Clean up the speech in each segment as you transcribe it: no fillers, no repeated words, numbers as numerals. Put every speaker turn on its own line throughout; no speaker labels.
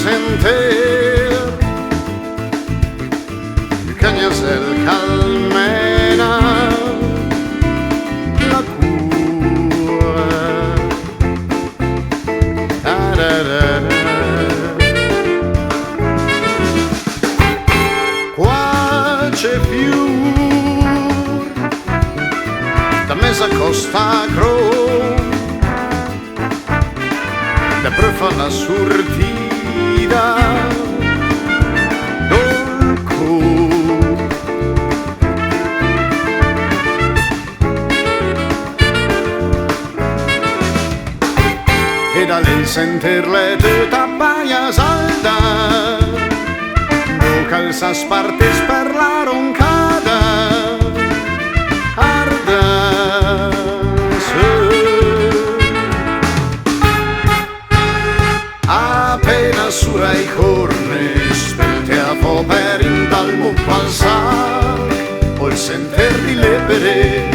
sentir canyes el calmena la cua qua c'è più da mesa costa cro da prefa la sortida dolco e dall'insentirle tutta baia salda do calzas partes per la roncada arda appena sura i corni spelte a fo per in dal muppalsar o il senter di lepere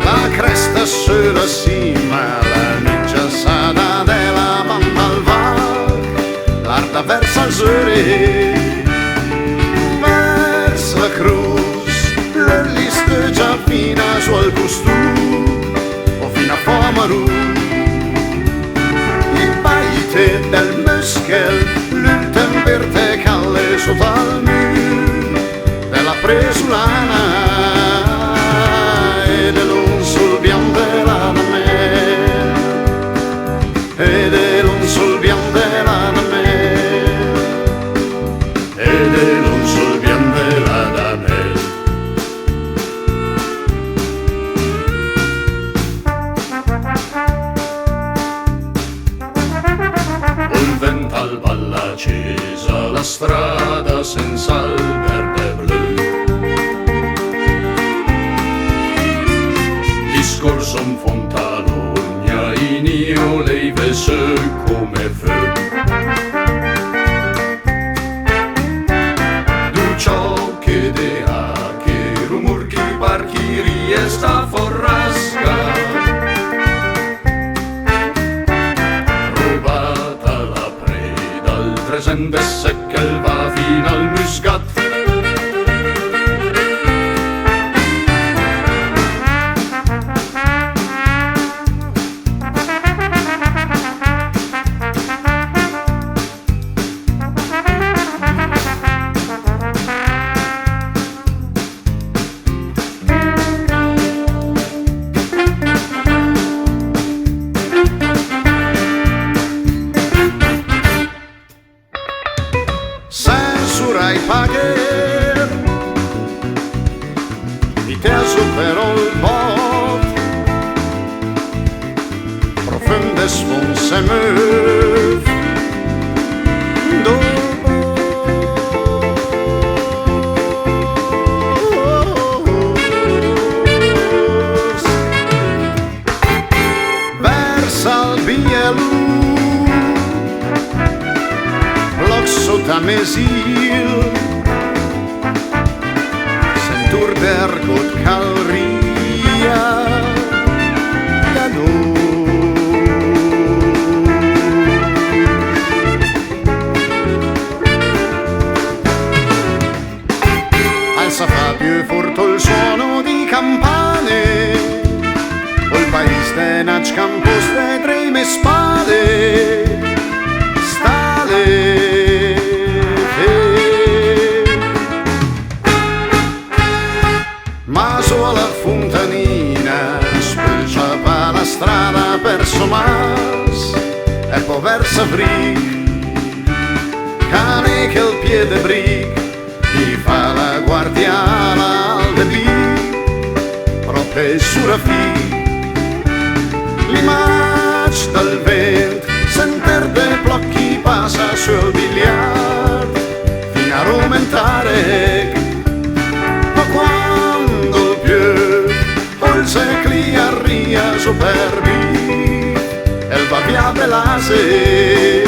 la cresta sulla cima la niccia sana della banda al var l'arda verso al sole verso la cruz le liste già fina su al gusto o fino a Fomaru del muskel l'ultim verticale sotto al mur della presulana e dell'un sul bian della me e dell'un sul bian della me e dell'un sul bian della me. Al balla accesa la strada senza il verde blu discorso in Fontalogna in io lei vesse come fu du ciò che dea che rumor chi parchi riesta forrasca presentesse che va fino al Muscat censurai pagher i te superò il bot profundes von se möv versa al bielu sota mesil sentur dergot calria da noi alza fa più forte il suono di campane o il paese de nach campos de treme spade stale ma sulla fontanina spulciava la strada verso Mas e poi verso Bric cane che il piede Bric gli fa la guardiana al debì proprio sulla fi l'immagine dal vento senter de blocchi passa sul biliard fino a rumentare ma quando più il secli arria superbi e il va via velase